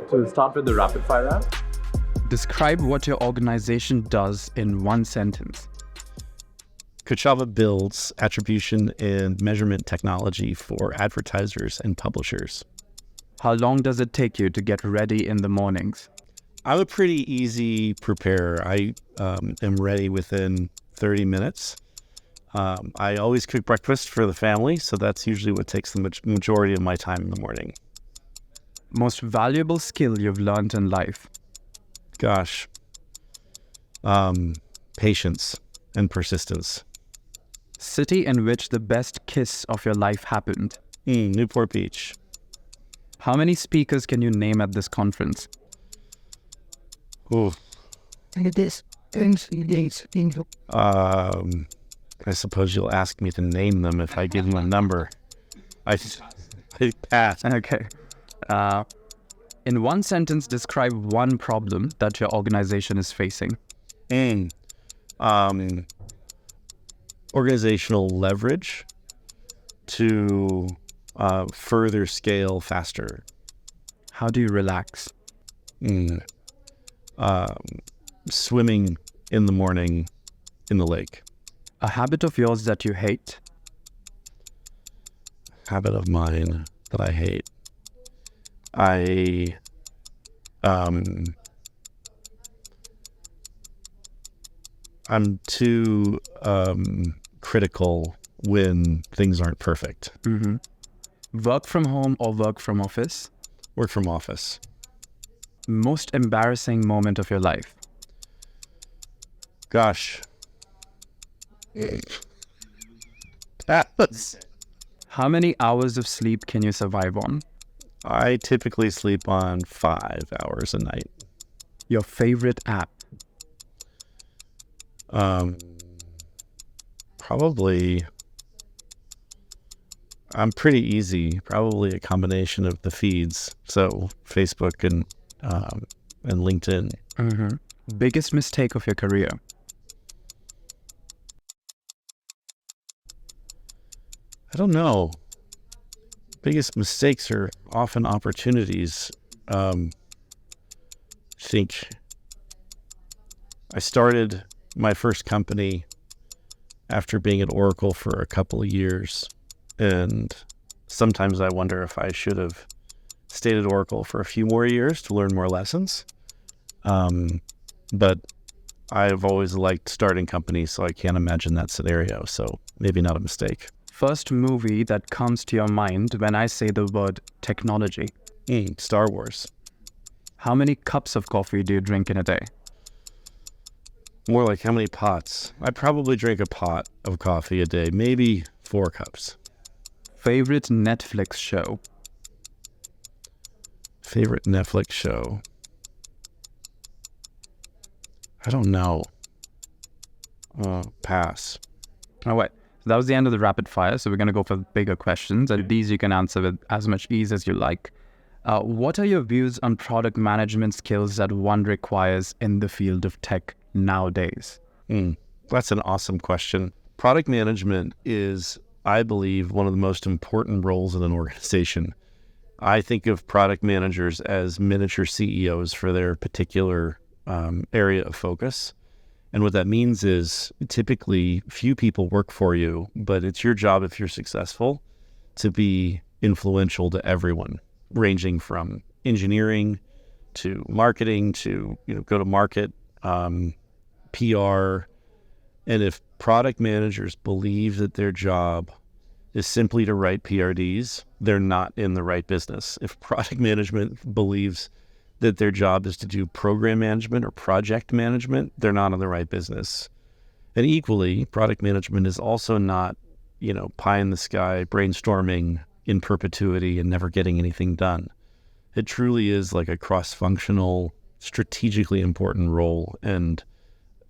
So we'll start with the rapid fire round. Describe what your organization does in one sentence. Kochava builds attribution and measurement technology for advertisers and publishers. How long does it take you to get ready in the mornings? I'm a pretty easy preparer. I am ready within 30 minutes. I always cook breakfast for the family, so that's usually what takes the majority of my time in the morning. Most valuable skill you've learned in life? Gosh. Patience and persistence. City in which the best kiss of your life happened? Newport Beach. How many speakers can you name at this conference? Ooh. I suppose you'll ask me to name them if I give them a number. I pass. Okay. In one sentence, describe one problem that your organization is facing. Organizational leverage to further scale faster. How do you relax? Swimming in the morning in the lake. A habit of yours that you hate? Habit of mine that I hate. I'm too critical when things aren't perfect. Work from home or work from office? Work from office. Most embarrassing moment of your life? Gosh. How many hours of sleep can you survive on? I typically sleep on 5 hours a night. Your favorite app? Probably, I'm pretty easy. Probably a combination of the feeds. So Facebook and LinkedIn. Biggest mistake of your career? I don't know. Biggest mistakes are often opportunities. I think I started my first company after being at Oracle for a couple of years. And sometimes I wonder if I should have stayed at Oracle for a few more years to learn more lessons. But I've always liked starting companies, so I can't imagine that scenario. So maybe not a mistake. First movie that comes to your mind when I say the word technology? Star Wars. How many cups of coffee do you drink in a day? More like how many pots? I probably drink a pot of coffee a day, maybe 4 cups. Favorite Netflix show? Favorite Netflix show? I don't know. Pass. All right. So that was the end of the rapid fire. So we're going to go for bigger questions. And these you can answer with as much ease as you like. What are your views on product management skills that one requires in the field of tech nowadays? That's an awesome question. Product management is, I believe, one of the most important roles in an organization. I think of product managers as miniature CEOs for their particular area of focus. And what that means is typically few people work for you, but it's your job, if you're successful, to be influential to everyone, ranging from engineering to marketing to go to market, PR. And if product managers believe that their job is simply to write PRDs, they're not in the right business. If product management believes that their job is to do program management or project management, they're not in the right business. And equally, product management is also not, pie in the sky brainstorming in perpetuity and never getting anything done. It truly is like a cross-functional, strategically important role. And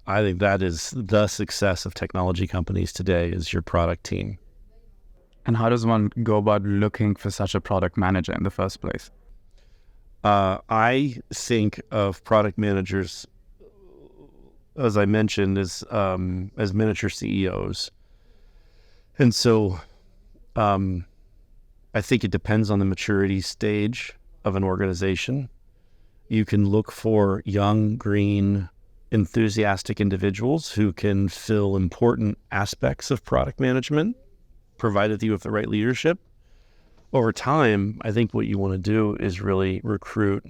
I think that is the success of technology companies today, is your product team. And how does one go about looking for such a product manager in the first place? I think of product managers, as I mentioned, as miniature CEOs. And so I think it depends on the maturity stage of an organization. You can look for young, green, enthusiastic individuals who can fill important aspects of product management, provided you have the right leadership. Over time, I think what you want to do is really recruit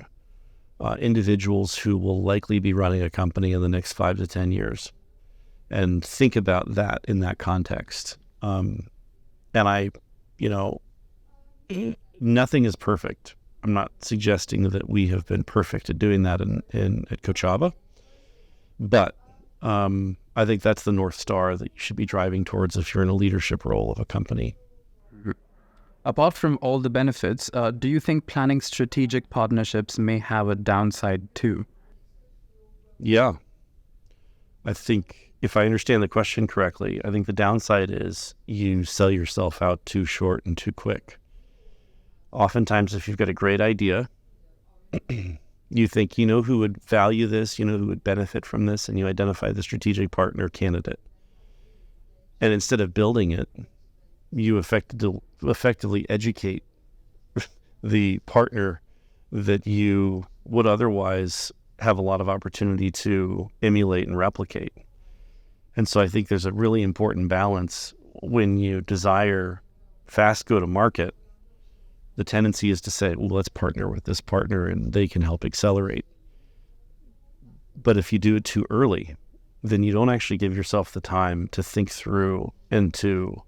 individuals who will likely be running a company in the next 5 to 10 years, and think about that in that context. And nothing is perfect. I'm not suggesting that we have been perfect at doing that at Kochava, but I think that's the North Star that you should be driving towards if you're in a leadership role of a company. Apart from all the benefits, do you think planning strategic partnerships may have a downside too? Yeah. I think if I understand the question correctly, I think the downside is you sell yourself out too short and too quick. Oftentimes, if you've got a great idea, you think you know who would value this, you know who would benefit from this, and you identify the strategic partner candidate. And instead of building it, you effectively educate the partner that you would otherwise have a lot of opportunity to emulate and replicate. And so I think there's a really important balance when you desire fast go-to-market. The tendency is to say, well, let's partner with this partner and they can help accelerate. But if you do it too early, then you don't actually give yourself the time to think through and to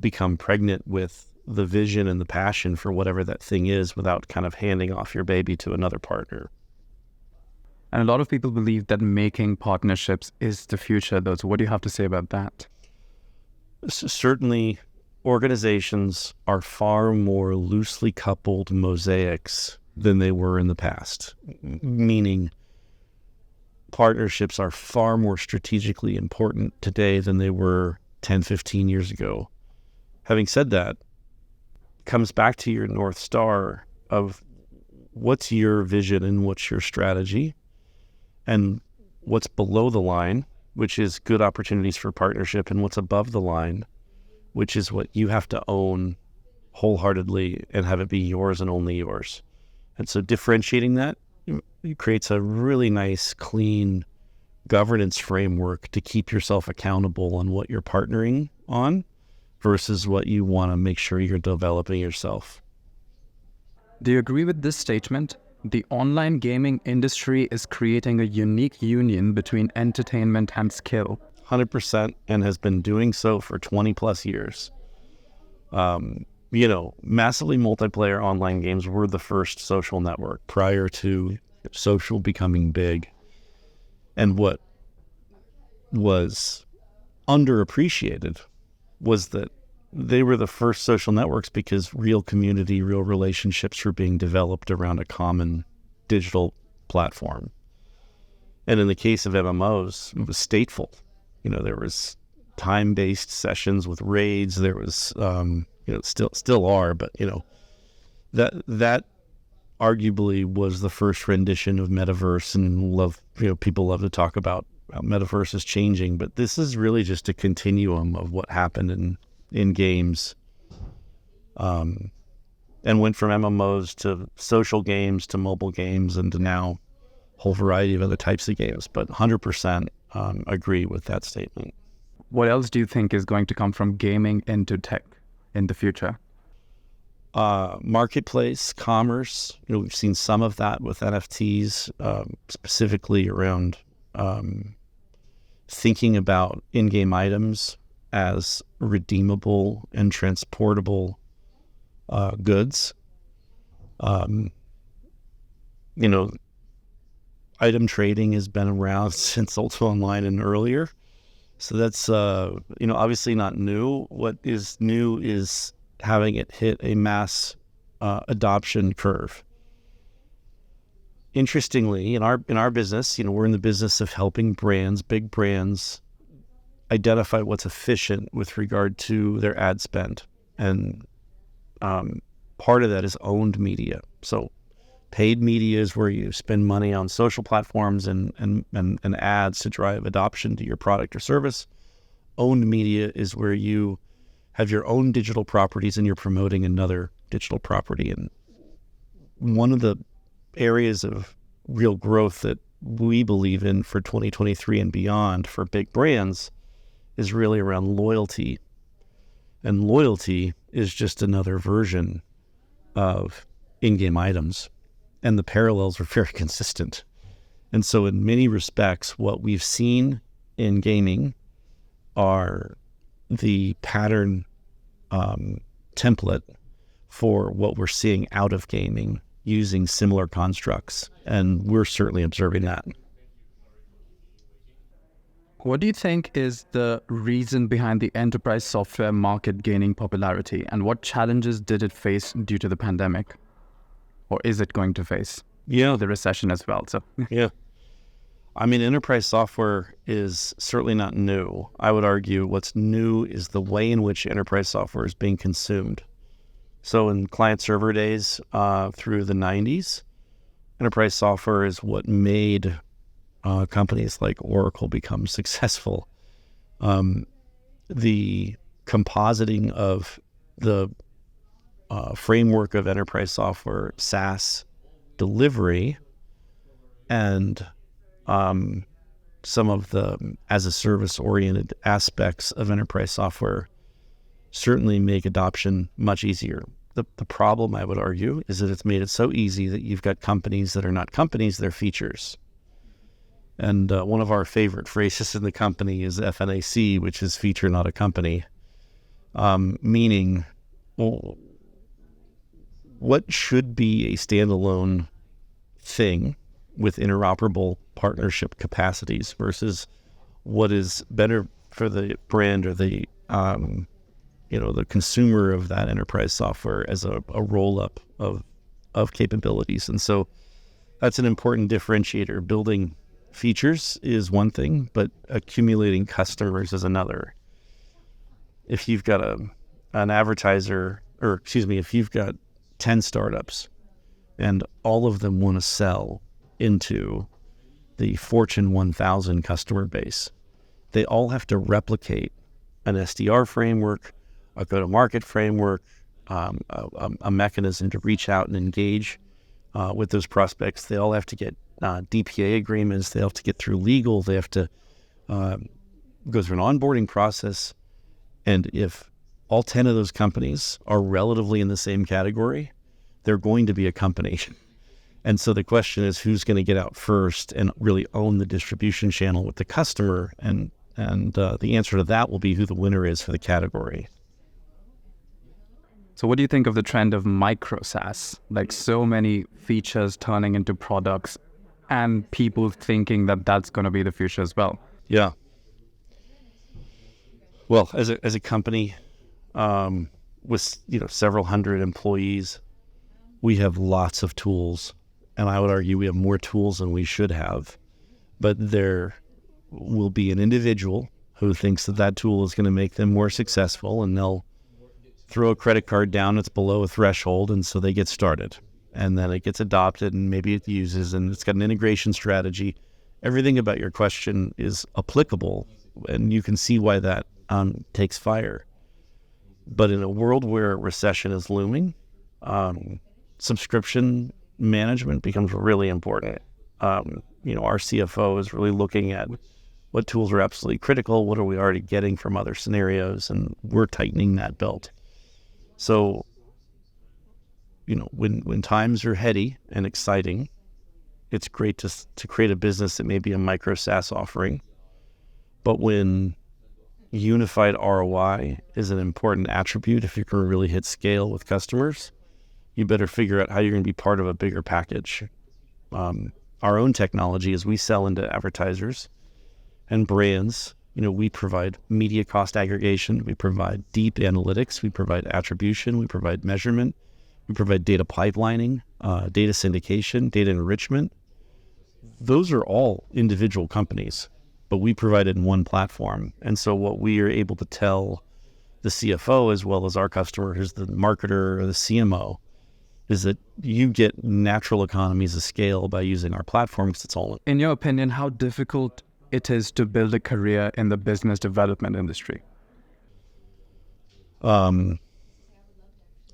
become pregnant with the vision and the passion for whatever that thing is without kind of handing off your baby to another partner. And a lot of people believe that making partnerships is the future, though. So what do you have to say about that? Certainly, organizations are far more loosely coupled mosaics than they were in the past, meaning partnerships are far more strategically important today than they were 10, 15 years ago. Having said that, it comes back to your North Star of what's your vision and what's your strategy, and what's below the line, which is good opportunities for partnership, and what's above the line, which is what you have to own wholeheartedly and have it be yours and only yours. And so differentiating that, it creates a really nice, clean governance framework to keep yourself accountable on what you're partnering on versus what you want to make sure you're developing yourself. Do you agree with this statement? The online gaming industry is creating a unique union between entertainment and skill. 100%, and has been doing so for 20 plus years. Massively multiplayer online games were the first social network prior to social becoming big. And what was underappreciated was that they were the first social networks because real community, real relationships were being developed around a common digital platform. And in the case of MMOs, it was stateful. There was time-based sessions with raids. There was, still are, but that arguably was the first rendition of metaverse. And people love to talk about how metaverse is changing, but this is really just a continuum of what happened in games, and went from MMOs to social games to mobile games and to now a whole variety of other types of games. But 100% agree with that statement. What else do you think is going to come from gaming into tech in the future? Marketplace, commerce. We've seen some of that with NFTs, specifically around thinking about in-game items as redeemable and transportable goods. Item trading has been around since Ultima Online and earlier. So that's, obviously not new. What is new is having it hit a mass adoption curve. Interestingly, in our business, we're in the business of helping brands, big brands, identify what's efficient with regard to their ad spend. And part of that is owned media. So paid media is where you spend money on social platforms and ads to drive adoption to your product or service. Owned media is where you have your own digital properties and you're promoting another digital property. And one of the areas of real growth that we believe in for 2023 and beyond for big brands is really around loyalty. And loyalty is just another version of in-game items. And the parallels are very consistent. And so in many respects, what we've seen in gaming are the pattern template for what we're seeing out of gaming using similar constructs. And we're certainly observing that. What do you think is the reason behind the enterprise software market gaining popularity, and what challenges did it face due to the pandemic? Or is it going to face the recession as well? So Yeah. I mean, enterprise software is certainly not new. I would argue what's new is the way in which enterprise software is being consumed. So in client server days through the 90s, enterprise software is what made companies like Oracle become successful. The compositing of the framework of enterprise software, SaaS delivery, and some of the as-a-service oriented aspects of enterprise software certainly make adoption much easier. The problem, I would argue, is that it's made it so easy that you've got companies that are not companies, they're features. And one of our favorite phrases in the company is FNAC, which is feature, not a company, meaning what should be a standalone thing with interoperable partnership capacities versus what is better for the brand or the the consumer of that enterprise software as a roll-up of capabilities. And so that's an important differentiator. Building features is one thing, but accumulating customers is another. If you've got an advertiser, if you've got 10 startups and all of them want to sell into the Fortune 1000 customer base, they all have to replicate an SDR framework, a go-to-market framework, a mechanism to reach out and engage with those prospects. They all have to get DPA agreements. They have to get through legal. They have to go through an onboarding process. And if all 10 of those companies are relatively in the same category, they're going to be a company. And so the question is, who's going to get out first and really own the distribution channel with the customer? And the answer to that will be who the winner is for the category. So what do you think of the trend of micro SaaS? Like so many features turning into products and people thinking that that's going to be the future as well. Yeah. Well, as a company with several hundred employees, we have lots of tools, and I would argue we have more tools than we should have. But there will be an individual who thinks that tool is going to make them more successful, and they'll throw a credit card down that's below a threshold, and so they get started. And then it gets adopted, and maybe it uses, and it's got an integration strategy. Everything about your question is applicable, and you can see why that takes fire. But in a world where recession is looming, subscription management becomes really important. Our CFO is really looking at what tools are absolutely critical, what are we already getting from other scenarios, and we're tightening that belt. So, when times are heady and exciting, it's great to create a business that may be a micro SaaS offering. But when unified ROI is an important attribute, if you're going to really hit scale with customers, you better figure out how you're going to be part of a bigger package. Our own technology, as we sell into advertisers and brands, we provide media cost aggregation, we provide deep analytics, we provide attribution, we provide measurement, we provide data pipelining, data syndication, data enrichment. Those are all individual companies, but we provide it in one platform. And so what we are able to tell the CFO as well as our customer, who's the marketer or the CMO, is that you get natural economies of scale by using our platform because it's all. In your opinion, how difficult it is to build a career in the business development industry? I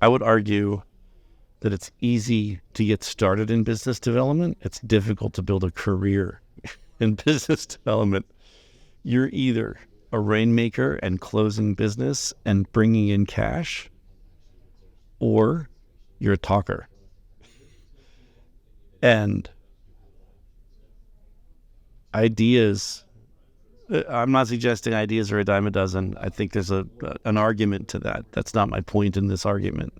would argue that it's easy to get started in business development. It's difficult to build a career in business development. You're either a rainmaker and closing business and bringing in cash, or you're a talker. And ideas, I'm not suggesting ideas are a dime a dozen. I think there's an argument to that. That's not my point in this argument.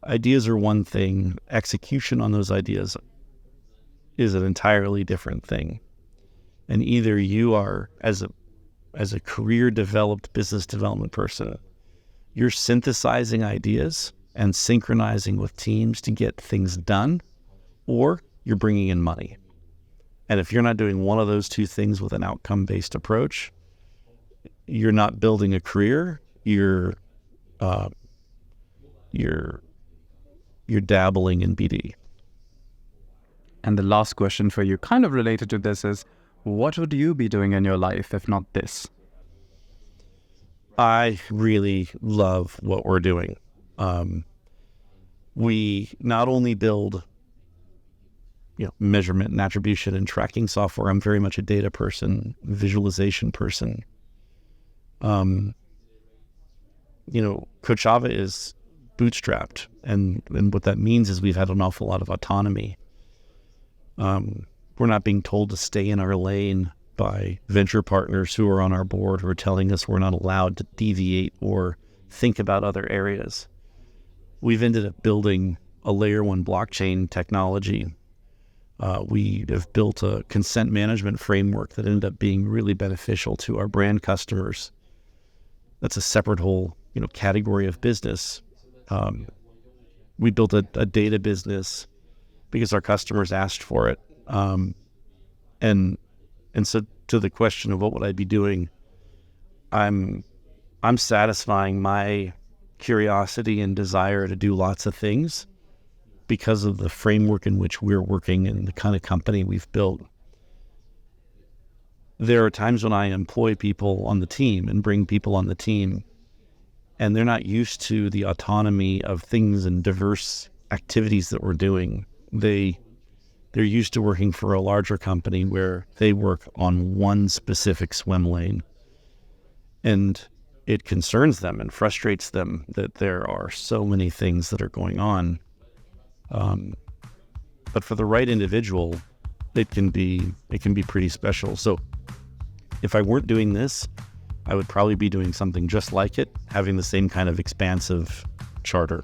Ideas are one thing. Execution on those ideas is an entirely different thing. And either you are, as a career developed business development person, you're synthesizing ideas and synchronizing with teams to get things done, or you're bringing in money. And if you're not doing one of those two things with an outcome-based approach, you're not building a career. You're dabbling in BD. And the last question for you, kind of related to this, is what would you be doing in your life if not this? I really love what we're doing. We not only build measurement and attribution and tracking software. I'm very much a data person, visualization person. Kochava is bootstrapped, and what that means is we've had an awful lot of autonomy. We're not being told to stay in our lane by venture partners who are on our board who are telling us we're not allowed to deviate or think about other areas. We've ended up building a layer 1 blockchain technology. We have built a consent management framework that ended up being really beneficial to our brand customers. That's a separate whole category of business. We built a data business because our customers asked for it. And so to the question of what would I be doing, I'm satisfying my curiosity and desire to do lots of things because of the framework in which we're working and the kind of company we've built. There are times when I employ people on the team and bring people on the team, and they're not used to the autonomy of things and diverse activities that we're doing. They're used to working for a larger company where they work on one specific swim lane. And it concerns them and frustrates them that there are so many things that are going on. But for the right individual, it can be pretty special. So if I weren't doing this, I would probably be doing something just like it, having the same kind of expansive charter.